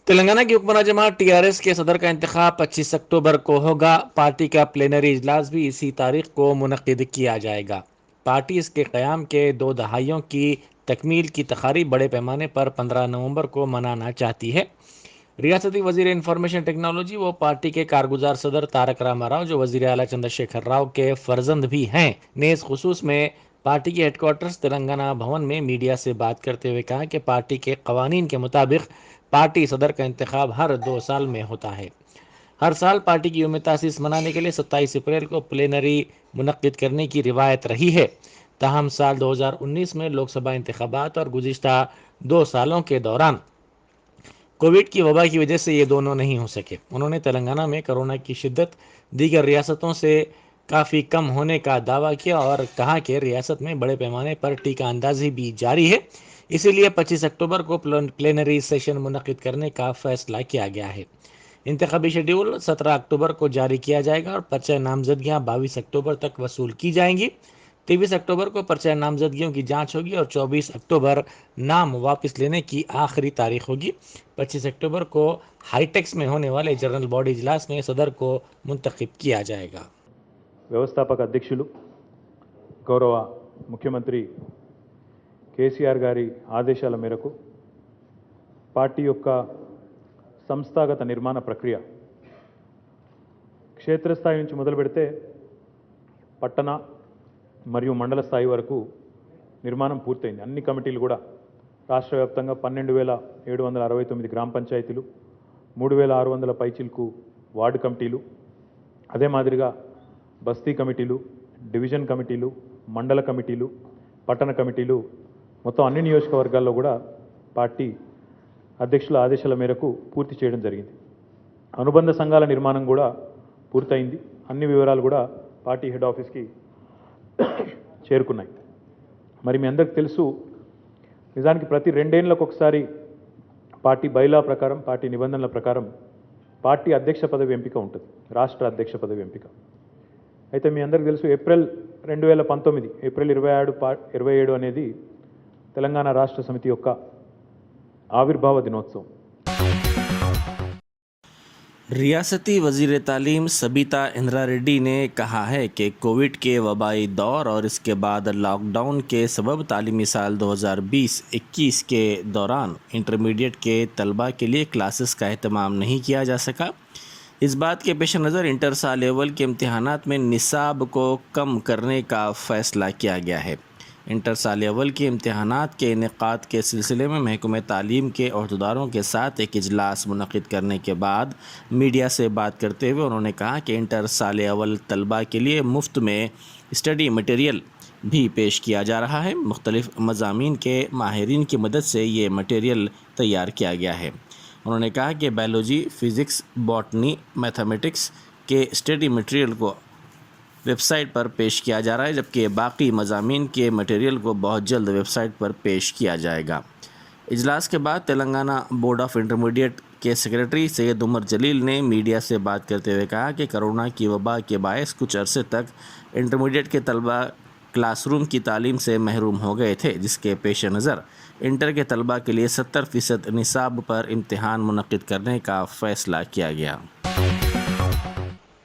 तेलंगाना की हुक्मरान जमात टीआरएस के सदर का इंतखाब 25 अक्टूबर को होगा। पार्टी का प्लेनरी इजलास भी इसी तारीख को मुनक्किद किया जाएगा। पार्टी इसके क़याम के 2 दहाइयों की तकमील की तकारीब बड़े पैमाने पर 15 नवंबर को मनाना चाहती है। रियासती वजीर इंफॉर्मेशन टेक्नोलॉजी व पार्टी के कारगुजार सदर तारक रामाराव, जो वजीर आला चंद्रशेखर राव के फर्जंद भी हैं, ने इस खुसूस में पार्टी के हेडक्वार्टर्स तेलंगाना भवन में मीडिया से बात करते हुए कहा कि पार्टी के कवानीन के मुताबिक पार्टी सदर का इंतखाब हर 2 साल में होता है। हर साल पार्टी की यौम तासीस मनाने के लिए 27 अप्रैल को प्लेनरी मुनक्किद करने की रिवायत रही है। ताहम साल 2019 में लोकसभा इंतखाबात और गुज़िश्ता 2 सालों के दौरान कोविड की वबा की वजह से ये दोनों नहीं हो सके। उन्होंने तेलंगाना में कोरोना की शिद्दत दीगर रियासतों से काफ़ी कम होने का दावा किया और कहा कि रियासत में बड़े पैमाने पर टीका अंदाजी भी जारी है, इसीलिए 25 अक्टूबर को प्लेनरी सेशन मुनक्किद करने का फैसला किया गया है। इंतखाबी शेड्यूल 17 अक्टूबर को जारी किया जाएगा और पर्चा नामजदगियाँ 22 अक्टूबर तक वसूल की जाएंगी। 23 अक्टूबर को पर्चा नामजदगियों की जांच होगी और 24 अक्टूबर नाम वापस लेने की आखिरी तारीख होगी। 25 अक्टूबर को हाईटेक्स में होने वाले जनरल बॉडी इजलास में सदर को मुंतखब किया जाएगा। వ్యవస్థాపక అధ్యక్షులు గౌరవ ముఖ్యమంత్రి కేసీఆర్ గారి ఆదేశాల మేరకు పార్టీ యొక్క సంస్థాగత నిర్మాణ ప్రక్రియ క్షేత్రస్థాయి నుంచి మొదలు పెడితే పట్టణ మరియు మండల స్థాయి వరకు నిర్మాణం పూర్తయింది. అన్ని కమిటీలు కూడా రాష్ట్ర వ్యాప్తంగా 12,769 గ్రామ పంచాయతీలు, 3,600 పైచిలకు వార్డు కమిటీలు, అదే మాదిరిగా బస్తీ కమిటీలు, డివిజన్ కమిటీలు, మండల కమిటీలు, పట్టణ కమిటీలు మొత్తం అన్ని నియోజకవర్గాల్లో కూడా పార్టీ అధ్యక్షుల ఆదేశాల మేరకు పూర్తి చేయడం జరిగింది. అనుబంధ సంఘాల నిర్మాణం కూడా పూర్తయింది. అన్ని వివరాలు కూడా పార్టీ హెడ్ ఆఫీస్కి చేరుకున్నాయి. మరి మీ అందరికీ తెలుసు, నిజానికి ప్రతి 2 ఏళ్లకు ఒకసారి పార్టీ బైలా ప్రకారం, పార్టీ నిబంధనల ప్రకారం పార్టీ అధ్యక్ష పదవి ఎంపిక ఉంటుంది, రాష్ట్ర అధ్యక్ష పదవి ఎంపిక. అయితే మీ అందరికీ తెలుసు, ఏప్రిల్ 2019 ఏప్రిల్ 27 అనేది తెలంగాణ రాష్ట్ర సమితి యొక్క ఆవిర్భావ దినోత్సవం. रियासती वज़ीर तालीम सबिता इंदिरा रेड्डी ने कहा है कि कोविड के वबाई दौर और इसके बाद लॉकडाउन के सबब तालीमी साल 2020-21 के दौरान इंटरमीडिएट के तलबा के लिए क्लासेस का एहतमाम नहीं किया जा सका। इस बात के पेश नज़र इंटर साल अव्वल के इम्तहानात में निसाब को कम करने का फ़ैसला किया गया है। इंटर साल अव्वल के इम्तहानात के इनेकाद के सिलसिले में महकमे तालीम के अहदेदारों के साथ एक इजलास मुनक़िद करने के बाद मीडिया से बात करते हुए उन्होंने कहा कि इंटर साल अव्वल तलबा के लिए मुफ्त में स्टडी मटेरियल भी पेश किया जा रहा है। मुख्तलिफ़ मज़ामीन के माहिरीन की मदद से ये मटेरियल तैयार किया गया है। उन्होंने कहा कि बायोलॉजी, फ़िज़िक्स, बॉटनी, मैथमेटिक्स के स्टडी मटेरियल को वेबसाइट पर पेश किया जा रहा है, जबकि बाकी मज़ामीन के मटेरियल को बहुत जल्द वेबसाइट पर पेश किया जाएगा। इजलास के बाद तेलंगाना बोर्ड ऑफ इंटरमीडिएट के सेक्रेटरी सैयद उमर जलील ने मीडिया से बात करते हुए कहा कि कोरोना की वबा के बायस कुछ अरसे तक इंटरमीडिएट के तलबा क्लासरूम की तालीम से महरूम हो गए थे, जिसके पेश नज़र इंटर के तलबा के लिए 70% निसाब पर इम्तिहान मुनक़िद करने का फ़ैसला किया गया।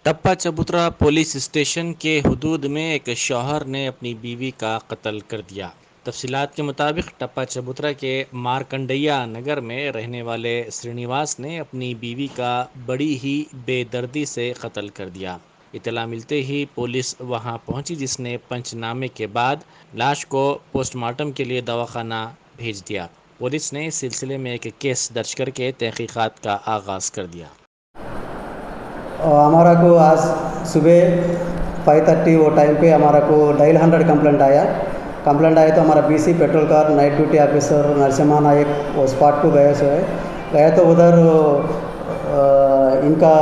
टप्पा चबूतरा पुलिस स्टेशन के हुदूद में एक शौहर ने अपनी बीवी का कत्ल कर दिया। तफसीलात के मुताबिक टप्पा चबूतरा के मारकंडैया नगर में रहने वाले श्रीनिवास ने अपनी बीवी का बड़ी ही बेदर्दी से कत्ल कर दिया। इतला मिलते ही पुलिस वहां पहुंची, जिसने पंचनामे के बाद लाश को पोस्टमार्टम के लिए दवाखाना भेज दिया। पुलिस ने इस सिलसिले में एक केस दर्ज करके तहकीकात का आगाज़ कर दिया। हमारा को आज सुबह 5:30 वो टाइम पे हमारा को डायल 100 कंप्लेंट आया तो हमारा BC patrol car night duty officer Narasimha Nayak वो स्पॉट को गए तो उधर इनका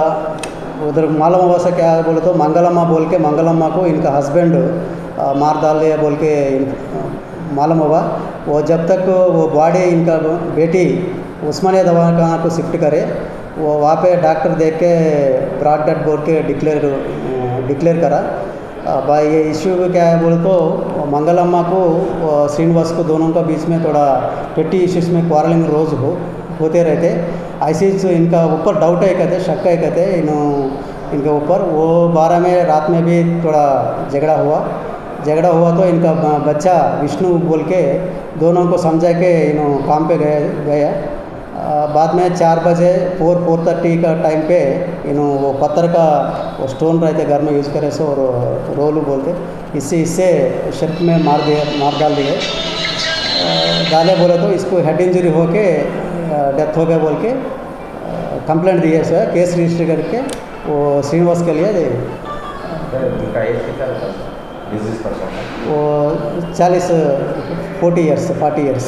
उधर मालूम हुआ से क्या बोले तो मंगलम्मा को इनका हस्बैंड मार डाल दिया बोल के मालूम हुआ। वो जब तक वो बॉडी इनका बेटी उस्मानिया दवाखाना को शिफ्ट करे, वो वहाँ पे डॉक्टर देख के ब्रॉड डेड बोल के डिक्लेयर करा। भाई ये इश्यू क्या है बोले तो मंगलम्मा को श्रीनिवास को दोनों का बीच में थोड़ा पेटी इश्यूज़ में क्वारलिंग रोज़ हो होते रहते। ऐसे इनका ऊपर डाउट है कहते, शक है कहते इनके ऊपर। वो 12 में रात में भी थोड़ा झगड़ा हुआ तो इनका बच्चा विष्णु बोल के दोनों को समझा के काम पे गए। बाद में 4 बजे 4:30 का टाइम पे वो पत्थर का वो स्टोन रहते घर में यूज़ करे सो और रोलू बोलते, इससे शर्क में मार डाल दिए। डाले बोले तो इसको हेड इंजरी होके डेथ हो गया बोल के कंप्लेंट दिए सो केस रजिस्टर करके वो श्रीनिवास के लिए वो 40 इयर्स।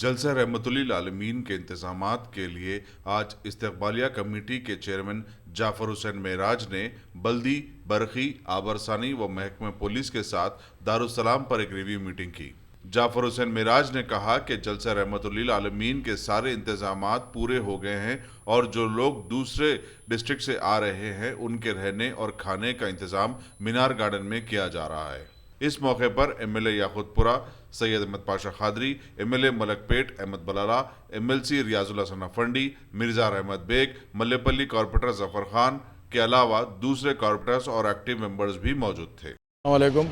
जलसा रहमतुल्लिल आलमीन के इंतजामात के लिए आज इस्तकबालिया कमेटी के चेयरमैन जाफर हुसैन मेराज ने बल्दी, बरखी, आबरसानी व महकमे पुलिस के साथ दारुस्सलाम पर एक रिव्यू मीटिंग की। जाफर हुसैन मेराज ने कहा कि जलसा रहमतुल्लिल आलमीन के सारे इंतजामात पूरे हो गए हैं और जो लोग दूसरे डिस्ट्रिक्ट से आ रहे हैं उनके रहने और खाने का इंतजाम मीनार गार्डन में किया जा रहा है। इस मौके पर MLA Yakutpura Syed Ahmad Pasha Qadri, MLA Malakpet Ahmad Balala, MLC Riyazul Hasan अफंडी, Mirza रहमत बेग, मल्लेपल्ली कॉर्पोरेटर जफर खान के अलावा दूसरे कॉर्पोरेटर्स और एक्टिव मेंबर्स भी मौजूद थे। अस्सलामुअलैकुम।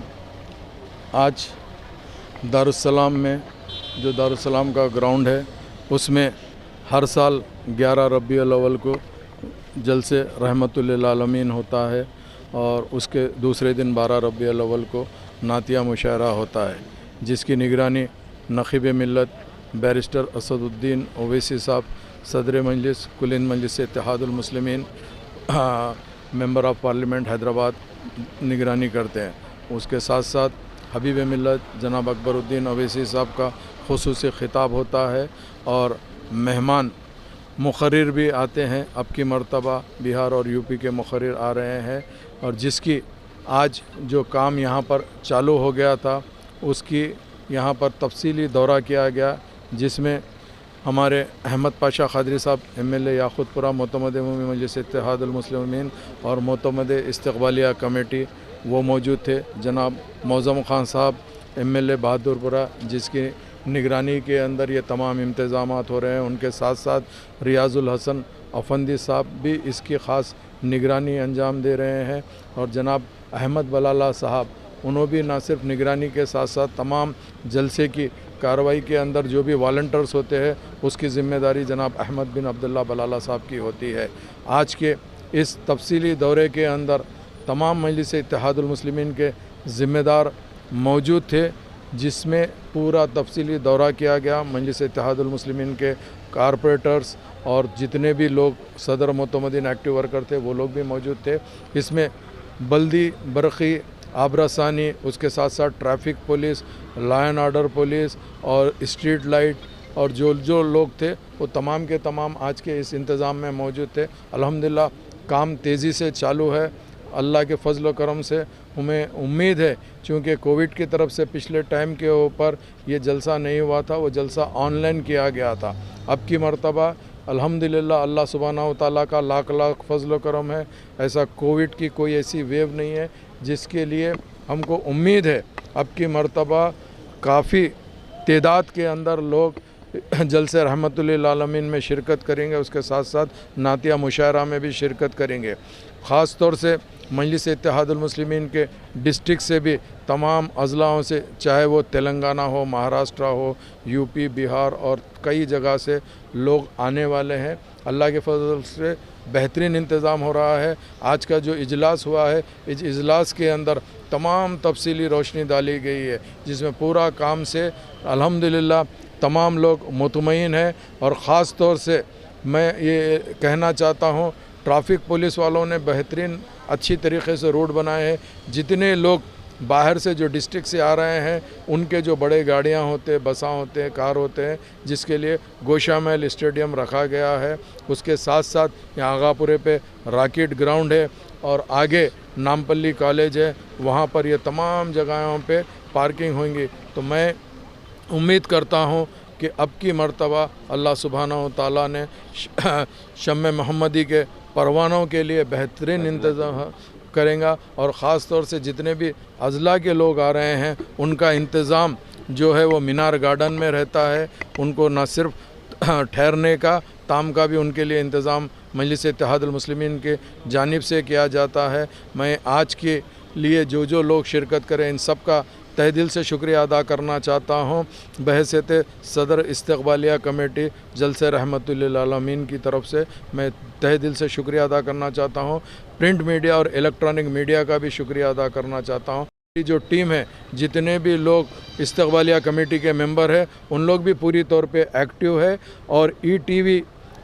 आज दारुस्सलाम में जो दारुस्सलाम का ग्राउंड है उसमें हर साल 11 रबीउल अव्वल को जलसे रहमतुल्लिल आलमीन होता है और उसके दूसरे दिन 12 रबीउल अव्वल को नातिया मुशायरा होता है, जिसकी निगरानी नखीब मिल्लत बैरिस्टर असदुद्दीन ओवैसी साहब, सदर मजलिस कुलिन मजलिस Ittehadul Muslimeen, member of parliament Hyderabad निगरानी करते हैं। उसके साथ साथ हबीब मिल्लत जनाब अकबरुद्दीन ओवैसी साहब का खुसूसी खिताब होता है और मेहमान मुखर्रिर भी आते हैं। अब की मर्तबा बिहार और यूपी के मुखर्रिर आ रहे हैं और जिसकी आज जो काम यहाँ पर चालू हो गया था उसकी यहाँ पर तफसीली दौरा किया गया, जिसमें हमारे अहमद पाशा खादरी साहब MLA याकूतपुरा मोतमद उमूमी मजलिस इत्तेहादुल मुस्लिमीन और मोतमद इस्तकबालिया कमेटी वो मौजूद थे। जनाब मौज़म खान साहब MLA बहादुरपुरा जिसकी निगरानी के अंदर ये तमाम इंतज़ामात हो रहे हैं, उनके साथ साथ रियाजुल हसन अफंदी साहब भी इसकी ख़ास निगरानी अंजाम दे रहे हैं और जनाब अहमद बलाला साहब उन्होंने भी ना सिर्फ निगरानी के साथ साथ तमाम जलसे की कार्रवाई के अंदर जो भी वॉलंटियर्स होते हैं उसकी ज़िम्मेदारी जनाब अहमद बिन अब्दुल्ला बलाला साहब की होती है। आज के इस तफसीली दौरे के अंदर तमाम मजलिस इत्तेहादुल मुस्लिमीन के ज़िम्मेदार मौजूद थे, जिसमें पूरा तफसीली दौरा किया गया। मजलिस इत्तेहादुल मुस्लिमीन के कारपोरेटर्स और जितने भी लोग सदर मोतमदीन एक्टिव वर्कर थे वो लोग भी मौजूद थे। इसमें बल्दी, बरखी, आबरासानी, उसके साथ साथ traffic police, law and order police और स्ट्रीट लाइट और जो लोग थे वो तमाम के तमाम आज के इस इंतज़ाम में मौजूद थे। अल्हम्दुलिल्लाह काम तेज़ी से चालू है। अल्लाह के फजल व करम से हमें उम्मीद है, चूँकि कोविड की तरफ से पिछले टाइम के ऊपर ये जलसा नहीं हुआ था, वो जलसा ऑनलाइन किया गया था। अब की मर्तबा अल्हम्दुलिल्लाह अल्लाह सुब्हानहू व तआला का लाख लाख फजल व करम है। ऐसा कोविड की कोई ऐसी वेव नहीं है जिसके लिए हमको उम्मीद है अब की मर्तबा काफ़ी तादाद के अंदर लोग जलसे रहमतुल्लिल आलमीन में शिरकत करेंगे। उसके साथ साथ नातिया मुशायरा में भी शिरकत करेंगे। ख़ास तौर से मजलिस इत्तेहादुल मुस्लिमीन के डिस्ट्रिक्ट से भी तमाम अज़लाओं से, चाहे वो तेलंगाना हो, महाराष्ट्र हो, यूपी, बिहार और कई जगह से लोग आने वाले हैं। अल्लाह के फजल से बेहतरीन इंतज़ाम हो रहा है। आज का जो इजलास हुआ है, इस इजलास के अंदर तमाम तफसीली रोशनी डाली गई है, जिसमें पूरा काम से अल्हम्दुलिल्लाह तमाम लोग मुतमईन हैं। और ख़ास तौर से मैं ये कहना चाहता हूँ, ट्रैफिक पुलिस वालों ने बेहतरीन अच्छी तरीके से रोड बनाए हैं। जितने लोग बाहर से जो डिस्ट्रिक्ट से आ रहे हैं उनके जो बड़े गाड़ियां होते हैं, बसा होते हैं, कार होते हैं, जिसके लिए गोशा महल स्टेडियम रखा गया है। उसके साथ साथ यहाँ आगापुरे पे रॉकेट ग्राउंड है और आगे नामपल्ली कॉलेज है, वहाँ पर ये तमाम जगहों पे पार्किंग होंगी। तो मैं उम्मीद करता हूँ कि अब की मर्तबा अल्लाह सुब्हानहू व तआला ने शम्मे मोहम्मदी के परवानों के लिए बेहतरीन इंतज़ाम करेंगे और ख़ास तौर से जितने भी अज़ला के लोग आ रहे हैं उनका इंतज़ाम जो है वो मीनार गार्डन में रहता है, उनको न सिर्फ ठहरने का, ताम का भी उनके लिए इंतज़ाम मजलिस इत्तेहादुल मुस्लिमीन के जानिब से किया जाता है। मैं आज के लिए जो लोग शिरकत करें इन सब का तहे दिल से शुक्रिया अदा करना चाहता हूँ। बहैसियत सदर इस्तक़बालिया कमेटी जलसे रहमतुल लिल आलमीन की तरफ से मैं तहे दिल से शुक्रिया अदा करना चाहता हूँ। प्रिंट मीडिया और इलेक्ट्रॉनिक मीडिया का भी शुक्रिया अदा करना चाहता हूँ। जो टीम है, जितने भी लोग इस्तक़बालिया कमेटी के मेंबर हैं, उन लोग भी पूरी तौर पे एक्टिव है। और ETV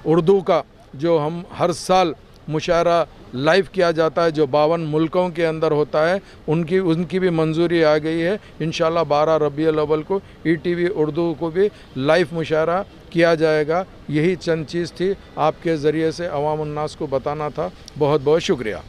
उर्दू का जो हम हर साल मुशायरा लाइव किया जाता है, जो 52 मुल्कों के अंदर होता है, उनकी भी मंजूरी आ गई है। इंशाल्लाह 12 रबीउल अव्वल को ETV उर्दू को भी लाइव मुशायरा किया जाएगा। यही चंद चीज़ थी आपके ज़रिए से अवाम उन्नास को बताना था। बहुत बहुत शुक्रिया।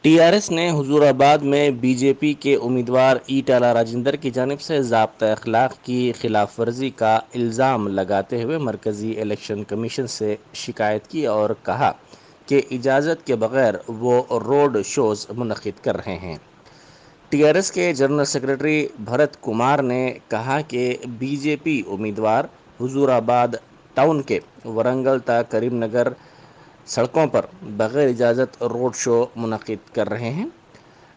TRS ने हुजूराबाद में BJP के उम्मीदवार ईटाला राजेंद्र की जानिब से ज़ाब्ता अखलाक की खिलाफ वर्जी का इल्ज़ाम लगाते हुए मरकज़ी इलेक्शन कमीशन से शिकायत की और कहा कि इजाज़त के बगैर वो रोड शोज़ मुनक़िद कर रहे हैं। TRS के जनरल सेक्रेटरी भरत कुमार ने कहा कि BJP उम्मीदवार हुजूराबाद टाउन के वरंगल ता करीमनगर सड़कों पर बग़ैर इजाज़त रोड शो मुनक़िद कर रहे हैं।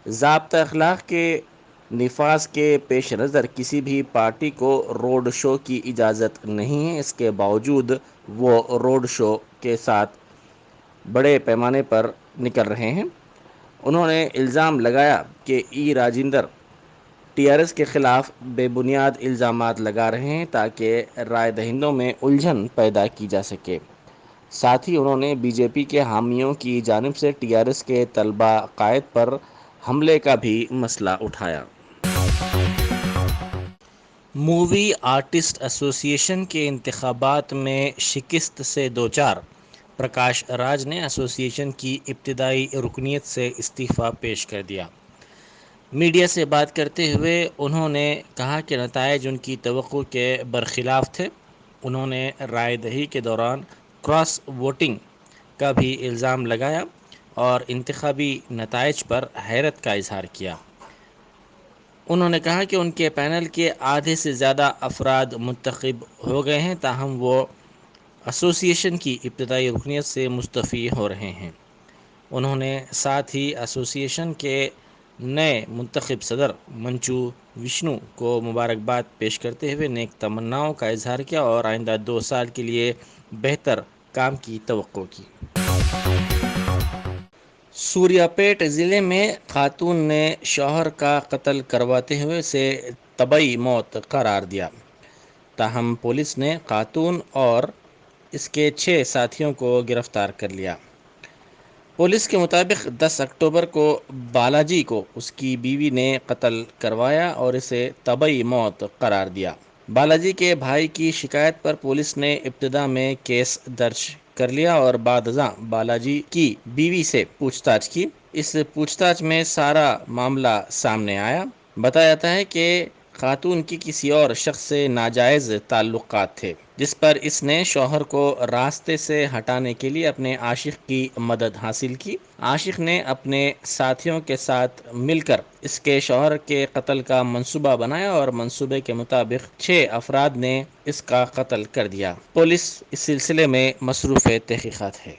ज़ाब्ता अखलाक के निफाज के पेश नज़र किसी भी पार्टी को रोड शो की इजाज़त नहीं है। इसके बावजूद वो रोड शो के साथ बड़े पैमाने पर निकल रहे हैं। उन्होंने इल्ज़ाम लगाया कि राजेंद्र TRS के ख़िलाफ़ बेबुनियाद इल्ज़ामात लगा रहे हैं ताकि राय दहिंदों में उलझन पैदा की जा सके। साथ ही उन्होंने BJP के हामियों की जानिब से TRS के तलबा कायद पर हमले का भी मसला उठाया। मूवी आर्टिस्ट एसोसिएशन के इंतखाबात में शिकस्त से दोचार प्रकाश राज ने एसोसिएशन की इब्तिदाई रुकनीत से इस्तीफ़ा पेश कर दिया। मीडिया से बात करते हुए उन्होंने कहा कि नताइज उनकी तवक्को के बरखिलाफ़ थे। उन्होंने राय दही के दौरान क्रॉस वोटिंग का भी इल्ज़ाम लगाया और इंतखाबी नताइज पर हैरत का इजहार किया। उन्होंने कहा कि उनके पैनल के आधे से ज़्यादा अफराद मुंतखब हो गए हैं, ताहम वो एसोसिएशन की इब्तिदाई रुकनीत से मुस्तफ़ी हो रहे हैं। उन्होंने साथ ही एसोसिएशन के नए मुंतखब सदर मंचू विष्णु को मुबारकबाद पेश करते हुए नेक तमन्नाओं का इजहार किया और आइंदा 2 साल के लिए बेहतर काम की तवक्को की। सूर्यापेट ज़िले में खातून ने शौहर का कत्ल करवाते हुए इसे तबई मौत करार दिया। ताहम पुलिस ने खातून और इसके 6 साथियों को गिरफ्तार कर लिया। पुलिस के मुताबिक 10 अक्टूबर को बालाजी को उसकी बीवी ने कत्ल करवाया और इसे तबई मौत करार दिया। बालाजी के भाई की शिकायत पर पुलिस ने इब्तिदा में केस दर्ज कर लिया और बादज़ा बालाजी की बीवी से पूछताछ की। इस पूछताछ में सारा मामला सामने आया। बताया जाता है कि खातून की किसी और शख्स से नाजायज़ ताल्लुकात थे, जिस पर इसने शौहर को रास्ते से हटाने के लिए अपने आशिक की मदद हासिल की। आशिक ने अपने साथियों के साथ मिलकर इसके शौहर के कत्ल का मंसूबा बनाया और मंसूबे के मुताबिक 6 अफराद ने इसका कत्ल कर दिया। पुलिस इस सिलसिले में मसरूफ़ तहक़ीक़ात है।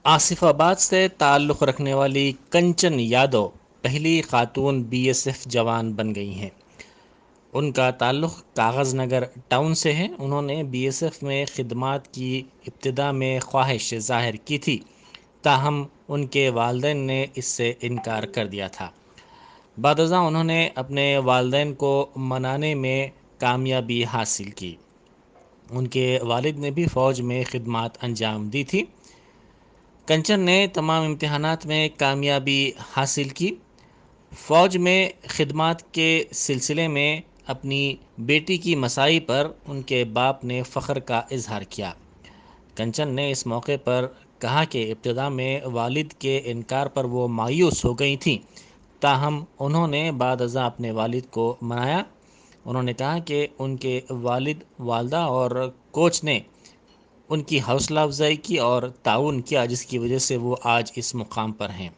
आसिफाबाद से ताल्लुक़ रखने वाली कंचन यादव पहली खातून BSF जवान बन गई हैं। उनका ताल्लुक़ कागज़ नगर टाउन से है। उन्होंने BSF में खिदमात की इब्तिदा में ख्वाहिश ज़ाहिर की थी, ताहम उनके वालिदैन ने इससे इनकार कर दिया था। बादज़ा उन्होंने अपने वालिदैन को मनाने में कामयाबी हासिल की। उनके वालिद ने भी फ़ौज में खिदमात अंजाम दी थी। कंचन ने तमाम इम्तिहानात में कामयाबी हासिल की। फ़ौज में खिदमात के सिलसिले में अपनी बेटी की मसाई पर उनके बाप ने फ़ख्र का इजहार किया। कंचन ने इस मौके पर कहा कि इब्तिदा में वालिद के इनकार पर वो मायूस हो गई थीं, ताहम उन्होंने बादज़ा अपने वालिद को मनाया। उन्होंने कहा कि उनके वालिद, वालदा और कोच ने उनकी हौसला अफजाई की और ताउन किया, जिसकी वजह से वो आज इस मुकाम पर हैं।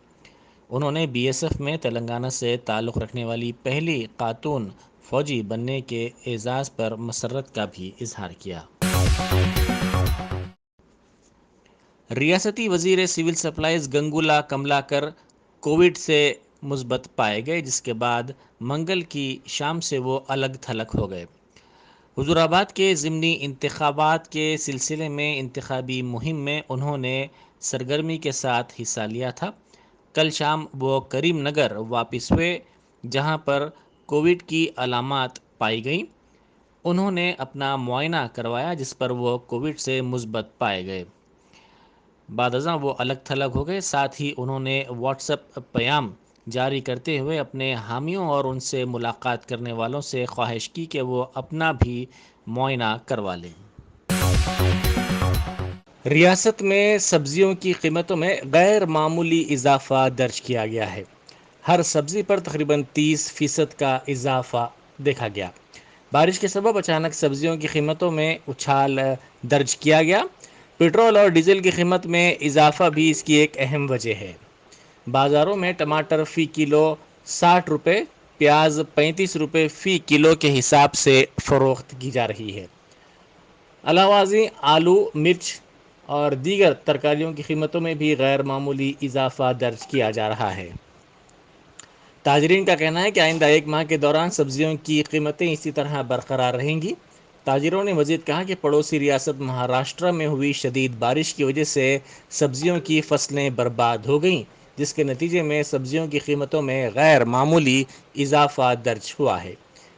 انہوں نے BSF میں تلنگانہ سے تعلق رکھنے والی پہلی خاتون فوجی بننے کے اعزاز پر مسرت کا بھی اظہار کیا۔ ریاستی وزیر سول سپلائز گنگولا کملاکر کووڈ سے مثبت پائے گئے، جس کے بعد منگل کی شام سے وہ الگ تھلگ ہو گئے۔ حضور آباد کے ضمنی انتخابات کے سلسلے میں انتخابی مہم میں انہوں نے سرگرمی کے ساتھ حصہ لیا تھا۔ کل شام وہ کریم نگر واپس ہوئے، جہاں پر کووڈ کی علامات پائی گئیں۔ انہوں نے اپنا معائنہ کروایا، جس پر وہ کووڈ سے مثبت پائے گئے۔ بعد ازاں وہ الگ تھلگ ہو گئے۔ ساتھ ہی انہوں نے واٹس ایپ پیام جاری کرتے ہوئے اپنے حامیوں اور ان سے ملاقات کرنے والوں سے خواہش کی کہ وہ اپنا بھی معائنہ کروا لیں۔ ریاست میں سبزیوں کی قیمتوں میں غیر معمولی اضافہ درج کیا گیا ہے۔ ہر سبزی پر تقریباً 30% کا اضافہ دیکھا گیا۔ بارش کے سبب اچانک سبزیوں کی قیمتوں میں اچھال درج کیا گیا۔ پٹرول اور ڈیزل کی قیمت میں اضافہ بھی اس کی ایک اہم وجہ ہے۔ بازاروں میں ٹماٹر فی کلو 60 روپے، پیاز 35 روپے فی کلو کے حساب سے فروخت کی جا رہی ہے۔ علاوہ ازیں آلو، مرچ اور دیگر ترکاریوں کی قیمتوں میں بھی غیر معمولی اضافہ درج کیا جا رہا ہے۔ تاجرین کا کہنا ہے کہ آئندہ ایک ماہ کے دوران سبزیوں کی قیمتیں اسی طرح برقرار رہیں گی۔ تاجروں نے مزید کہا کہ پڑوسی ریاست مہاراشٹر میں ہوئی شدید بارش کی وجہ سے سبزیوں کی فصلیں برباد ہو گئیں، جس کے نتیجے میں سبزیوں کی قیمتوں میں غیر معمولی اضافہ درج ہوا ہے۔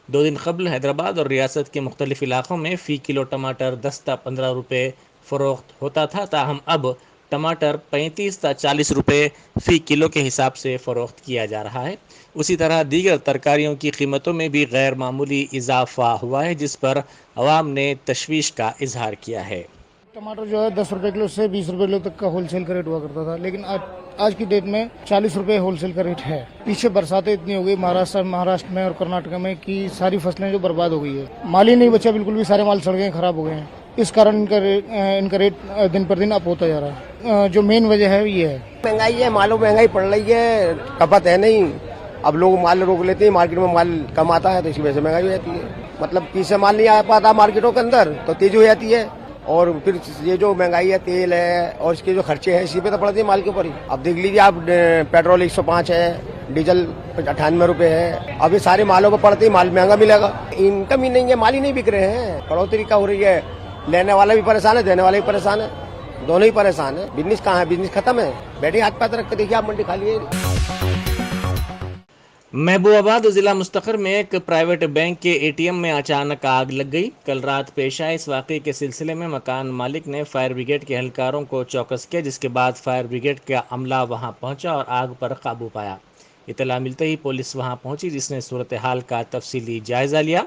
2 دن قبل حیدرآباد اور ریاست کے مختلف علاقوں میں فی کلو ٹماٹر 10 تا 15 روپے فروخت ہوتا تھا، تاہم اب ٹماٹر 35 تا 40 روپے فی کلو کے حساب سے فروخت کیا جا رہا ہے۔ اسی طرح دیگر ترکاریوں کی قیمتوں میں بھی غیر معمولی اضافہ ہوا ہے، جس پر عوام نے تشویش کا اظہار کیا ہے۔ ٹماٹر جو ہے 10 روپے کلو سے 20 روپے کلو تک کا ہول سیل کا ریٹ ہوا کرتا تھا، لیکن آج کی ڈیٹ میں 40 روپے ہول سیل کا ریٹ ہے۔ پیچھے برساتیں اتنی ہو گئی مہاراشٹر میں اور کرناٹک میں کہ ساری فصلیں جو برباد ہو گئی ہے، مال ہی نہیں بچا، بالکل بھی سارے مال سڑ گئے، خراب ہو گئے ہیں۔ اس کارن ان کا ریٹ دن پر دن اپ ہوتا جا رہا ہے۔ جو مین وجہ ہے یہ ہے مہنگائی ہے، مالوں مہنگائی پڑ رہی ہے، کھپت ہے نہیں، اب لوگ مال روک لیتے ہیں، مارکیٹ میں مال کم آتا ہے تو اس کی وجہ سے مہنگائی ہو جاتی ہے۔ مطلب پیچھے مال نہیں آ پاتا مارکیٹوں کے اندر تو تیزی ہو جاتی ہے، اور پھر یہ جو مہنگائی ہے، تیل ہے اور اس کے جو خرچے ہیں، اسی پہ تو پڑتے ہیں مال کے اوپر ہی۔ اب دیکھ لیجیے آپ، پیٹرول 105 ہے، ڈیزل 98 روپے ہے، اب یہ سارے مالوں پہ پڑتے ہیں، مال مہنگا ملے گا، انکم ہی نہیں ہے، مال ہی نہیں بک رہے ہیں، بڑھوتری کا ہو رہی ہے، لینے والا بھی پریشان ہے، دینے والا بھی پریشان ہے، دونوں ہی پریشان ہیں۔ بزنس کہاں ہے؟ بزنس ختم ہے، بیٹھے ہاتھ پاس رکھ کے دیکھیے آپ، منڈی خالی ہے۔ محبوب آباد ضلع مستقر میں ایک پرائیویٹ بینک کے ATM میں اچانک آگ لگ گئی۔ کل رات پیش آئے اس واقعے کے سلسلے میں مکان مالک نے فائر بریگیڈ کے اہلکاروں کو چوکس کیا، جس کے بعد فائر بریگیڈ کا عملہ وہاں پہنچا اور آگ پر قابو پایا۔ اطلاع ملتے ہی پولیس وہاں پہنچی، جس نے صورتحال کا تفصیلی جائزہ لیا۔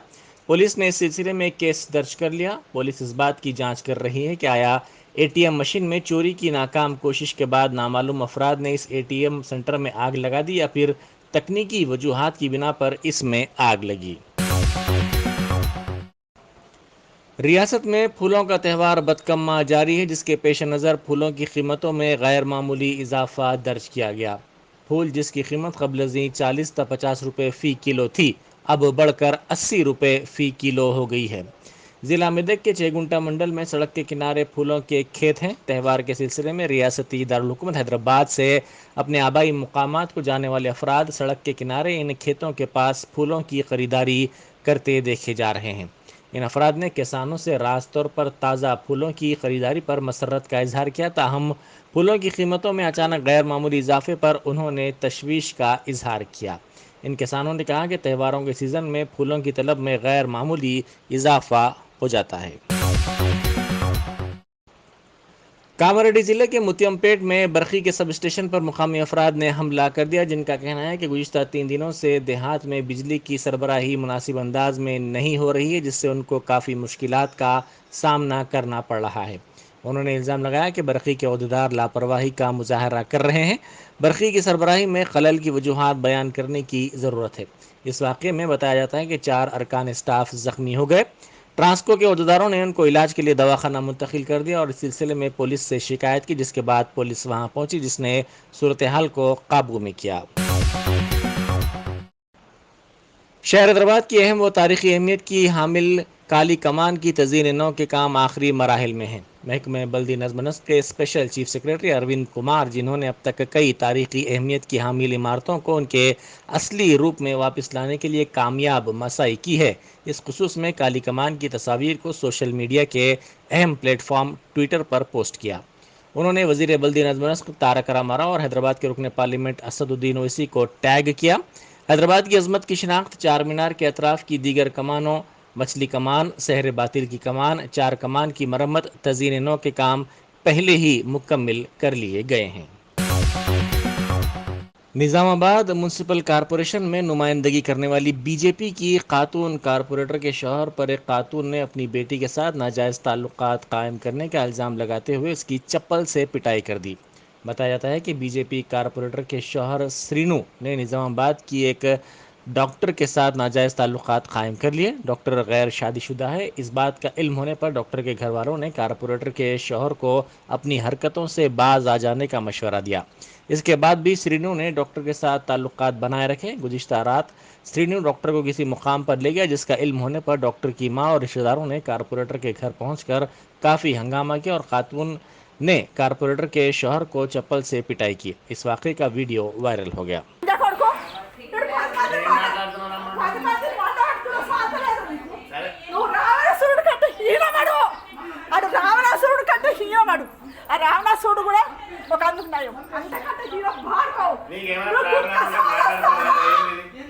پولیس نے اس سلسلے میں کیس درج کر لیا۔ پولیس اس بات کی جانچ کر رہی ہے کہ آیا ATM مشین میں چوری کی ناکام کوشش کے بعد نامعلوم افراد نے اس ATM سینٹر میں آگ لگا دی یا پھر تکنیکی وجوہات کی بنا پر اس میں آگ لگی۔ ریاست میں پھولوں کا تہوار بتکما جاری ہے، جس کے پیش نظر پھولوں کی قیمتوں میں غیر معمولی اضافہ درج کیا گیا۔ پھول جس کی قیمت قبل ازیں 40 تا 50 روپے فی کلو تھی، اب بڑھ کر 80 روپے فی کلو ہو گئی ہے۔ ضلع میدک کے 6 گنٹا منڈل میں سڑک کے کنارے پھولوں کے کھیت ہیں۔ تہوار کے سلسلے میں ریاستی دارالحکومت حیدرآباد سے اپنے آبائی مقامات کو جانے والے افراد سڑک کے کنارے ان کھیتوں کے پاس پھولوں کی خریداری کرتے دیکھے جا رہے ہیں۔ ان افراد نے کسانوں سے راست طور پر تازہ پھولوں کی خریداری پر مسرت کا اظہار کیا، تاہم پھولوں کی قیمتوں میں اچانک غیر معمولی اضافے پر انہوں نے تشویش کا اظہار کیا۔ ان کسانوں نے کہا کہ تہواروں کے سیزن میں پھولوں کی طلب میں غیر معمولی اضافہ ہو جاتا ہے۔ کاماریڈی ضلع کے متیم پیٹ میں برقی کے سب اسٹیشن پر مقامی افراد نے حملہ کر دیا، جن کا کہنا ہے کہ گزشتہ 3 دنوں سے دیہات میں بجلی کی سربراہی مناسب انداز میں نہیں ہو رہی ہے، جس سے ان کو کافی مشکلات کا سامنا کرنا پڑ رہا ہے۔ انہوں نے الزام لگایا کہ برقی کے عہدیدار لاپرواہی کا مظاہرہ کر رہے ہیں۔ برقی کی سربراہی میں خلل کی وجوہات بیان کرنے کی ضرورت ہے۔ اس واقعے میں بتایا جاتا ہے کہ 4 ارکان اسٹاف زخمی ہو گئے۔ ट्रांसको के अहदेदारों ने उनको इलाज के लिए दवाखाना मुंतकिल कर दिया और इस सिलसिले में पुलिस से शिकायत की, जिसके बाद पुलिस वहां पहुंची, जिसने सूरत हाल को काबू में किया। शहर हैदराबाद की अहम व तारीखी अहमियत की हामिल काली कमान की तज़ीन नौ के काम आखिरी मराहिल में हैं। महकमे बल्दी नज़्म नस्क के special chief secretary Arvind Kumar, जिन्होंने अब तक कई तारीखी अहमियत की हामिल इमारतों को उनके असली रूप में वापस लाने के लिए कामयाब मसाई की है, इस खुसूस में काली कमान की तस्वीर को सोशल मीडिया के अहम प्लेटफॉर्म ट्विटर पर पोस्ट किया। उन्होंने वज़ीर बल्दी नज़्म नस्क तारक रामाराव और हैदराबाद के रुकन पार्लियामेंट असदुद्दीन ओवैसी को टैग किया। हैदराबाद की अजमत की शिनाख्त चार मीनार के अतराफ की दीगर कमानों, मछली कमान, सहर बातिल की कमान, चार कमान की मरम्मत, तज़ीन नौ के काम पहले ही मुकम्मिल कर लिए गए हैं। निज़ामाबाद म्यूनसिपल कॉरपोरेशन में नुमाइंदगी करने वाली बीजेपी की खातून कॉरपोरेटर के शौहर पर एक खातून ने अपनी बेटी के साथ नाजायज़ ताल्लुकात कायम करने का इल्ज़ाम लगाते हुए उसकी चप्पल से पिटाई कर दी। बताया जाता है कि बीजेपी कॉरपोरेटर के शौहर श्रीनू ने निज़ामाबाद की एक डॉक्टर के साथ नाजायज़ ताल्लुकात कायम कर लिए। डॉक्टर गैर शादीशुदा है। इस बात का इल्म होने पर डॉक्टर के घर वालों ने कॉरपोरेटर के शौहर को अपनी हरकतों से बाज आ जाने का मशवरा दिया। इसके बाद भी श्रीनू ने डॉक्टर के साथ ताल्लुकात बनाए रखे। गुज़िश्ता रात श्रीनू डॉक्टर को किसी मुकाम पर ले गया, जिसका इल्म होने पर डॉक्टर की मां और रिश्तेदारों ने कॉरपोरेटर के घर पहुंचकर काफ़ी हंगामा किया और खातून ने कॉरपोरेटर के शौहर को चप्पल से पिटाई की। इस वाक़े का वीडियो वायरल हो गया। రావణాసుడు కూడా ఒక అందుకు నయం అంతకంటే హీరో భార్గవ్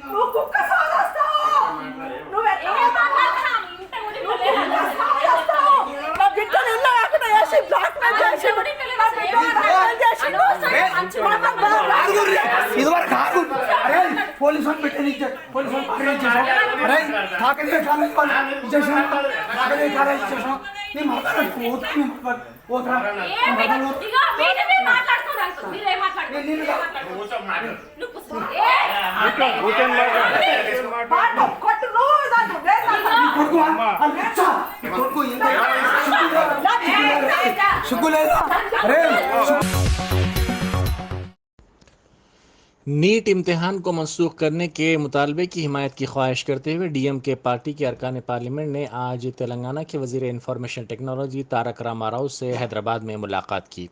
నువ్వు కుక్క సాగస్తావు నువ్వు ఎట్లా నా బిడ్డలు ఇల్లు కాకుండా వేసి బ్లాక్ మెయిల్ చేసి ఇదివరకు కాదు పోలీసు వాళ్ళు పెట్టని పోలీసు వాళ్ళు అరే కాకరే ఇచ్చేసాం నేను नीट इम्तिहान को मनसूख करने के मुतालबे की हिमायत की ख्वाहिश करते हुए डीएमके पार्टी के अरकान पार्लियामेंट ने आज तेलंगाना के वज़ीर इंफॉर्मेशन टेक्नोलॉजी तारक रामाराव से हैदराबाद में मुलाकात की।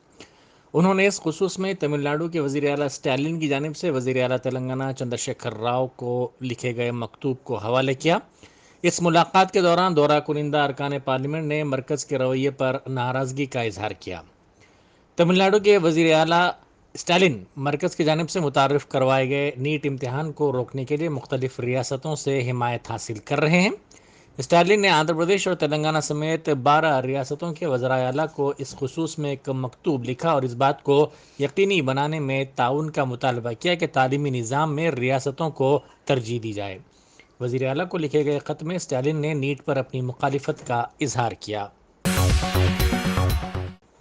उन्होंने इस खुसूस में तमिलनाडु के वज़ीर आला स्टालिन की जानिब से वज़ीर आला तेलंगाना चंद्रशेखर राव को लिखे गए मकतूब को हवाले किया। इस मुलाकात के दौरान दौरा कुनिंदा अरकान पार्लियामेंट ने मरकज़ के रवैये पर नाराज़गी का इजहार किया। तमिलनाडु के वज़ीर आला स्टालिन मरकज़ की जानिब से मुतारिफ़ करवाए गए नीट इम्तिहान को रोकने के लिए मुख्तलिफ़ रियासतों से हिमायत हासिल कर रहे हैं। स्टालिन ने आंध्र प्रदेश और तेलंगाना समेत 12 रियासतों के वज़राए आला को इस खुसूस में एक मकतूब लिखा और इस बात को यकीनी बनाने में ताउन का मुतालबा किया कि तालीमी निज़ाम में रियासतों को तरजीह दी जाए। वज़ीर आला को लिखे गए ख़त में स्टालिन ने नीट पर अपनी मुखालिफत का इजहार किया।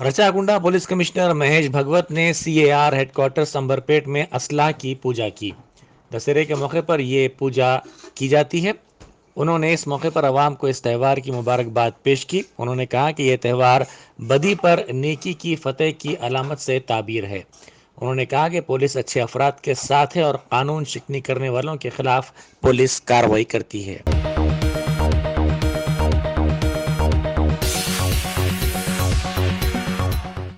रचागुंडा पुलिस कमिश्नर महेश भगवत ने CAR हेडक्वार्टर्स अंबरपेट में असलाह की पूजा की। दशहरे के मौके पर ये पूजा की जाती है। उन्होंने इस मौके पर आवाम को इस त्यौहार की मुबारकबाद पेश की। उन्होंने कहा कि यह त्यौहार बदी पर नेकी की फतेह की अलामत से ताबीर है। उन्होंने कहा कि पुलिस अच्छे अफराद के साथ है और कानून शिकनी करने वालों के खिलाफ पुलिस कार्रवाई करती है।